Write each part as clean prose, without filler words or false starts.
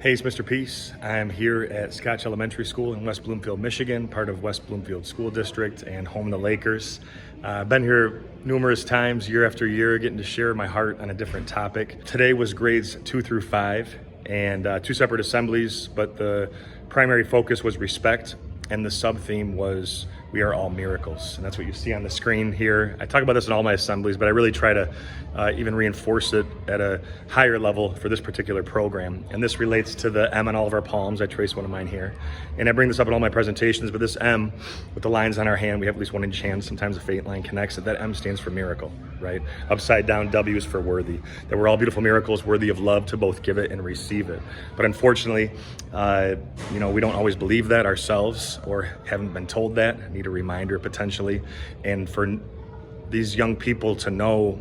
Hey, it's Mr. Peace. I'm here at Scotch Elementary School in West Bloomfield, Michigan, part of West Bloomfield School District and home to the Lakers. I've been here numerous times, year after year, getting to share my heart on a different topic. Today was grades 2 through 5 and two separate assemblies, but the primary focus was respect, and the sub-theme was we are all miracles. And that's what you see on the screen here. I talk about this in all my assemblies, but I really try to even reinforce it at a higher level for this particular program. And this relates to the M on all of our palms. I trace one of mine here. And I bring this up in all my presentations, but this M with the lines on our hand, we have at least one in each hand. Sometimes a faint line connects it. That M stands for miracle, right? Upside down, W is for worthy. That we're all beautiful miracles, worthy of love to both give it and receive it. But unfortunately, we don't always believe that ourselves or haven't been told that. Need a reminder potentially. And for these young people to know,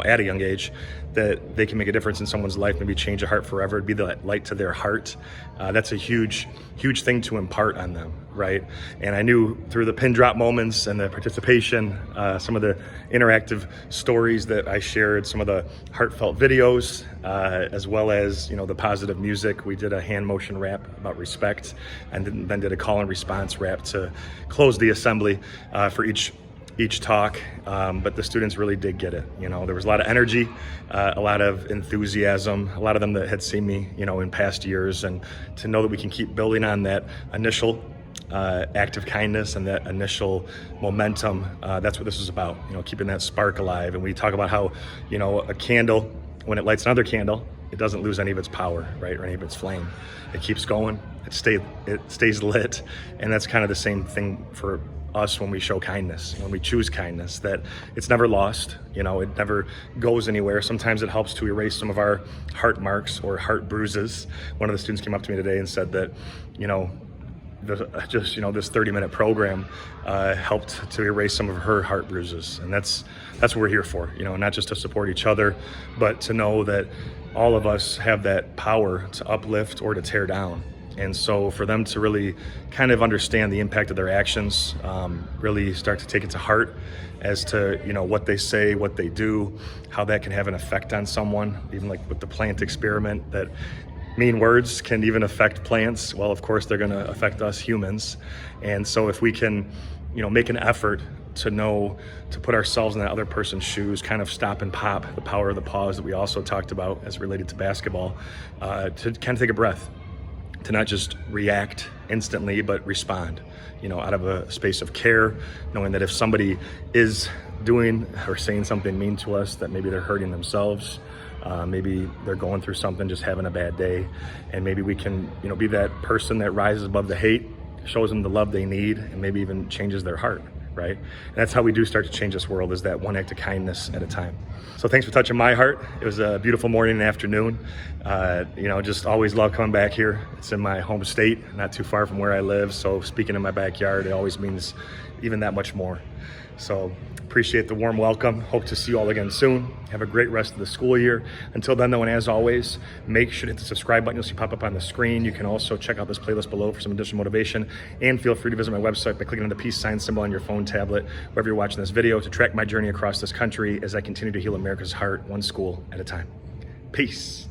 at a young age, that they can make a difference in someone's life, maybe change a heart forever, be the light to their heart. That's a huge thing to impart on them, right? And I knew through the pin drop moments and the participation, some of the interactive stories that I shared, some of the heartfelt videos, as well as, the positive music. We did a hand motion rap about respect, and then did a call and response rap to close the assembly for each talk, but the students really did get it. There was a lot of energy, a lot of enthusiasm, a lot of them that had seen me, in past years, and to know that we can keep building on that initial act of kindness and that initial momentum. That's what this is about, keeping that spark alive. And we talk about how, a candle, when it lights another candle, it doesn't lose any of its power, right, or any of its flame. It keeps going, it stays lit. And that's kind of the same thing for us when we show kindness, when we choose kindness, that it's never lost, it never goes anywhere. Sometimes it helps to erase some of our heart marks or heart bruises. One of the students came up to me today and said that, this 30-minute program helped to erase some of her heart bruises. And that's what we're here for, not just to support each other, but to know that all of us have that power to uplift or to tear down. And so for them to really kind of understand the impact of their actions, really start to take it to heart as to, what they say, what they do, how that can have an effect on someone, even like with the plant experiment, that mean words can even affect plants. Well, of course, they're going to affect us humans. And so if we can, make an effort to know, to put ourselves in that other person's shoes, kind of stop and pop, the power of the pause that we also talked about as related to basketball, to kind of take a breath, to not just react instantly, but respond, out of a space of care, knowing that if somebody is doing or saying something mean to us, that maybe they're hurting themselves, maybe they're going through something, just having a bad day, and maybe we can, be that person that rises above the hate, shows them the love they need, and maybe even changes their heart, right? And that's how we do start to change this world, is that one act of kindness at a time. So thanks for touching my heart. It was a beautiful morning and afternoon. Just always love coming back here. It's in my home state, not too far from where I live. So speaking in my backyard, it always means even that much more. So appreciate the warm welcome. Hope to see you all again soon. Have a great rest of the school year. Until then, though, and as always, make sure to hit the subscribe button. You'll see pop up on the screen. You can also check out this playlist below for some additional motivation. And feel free to visit my website by clicking on the peace sign symbol on your phone, tablet, wherever you're watching this video, to track my journey across this country as I continue to heal America's heart, one school at a time. Peace.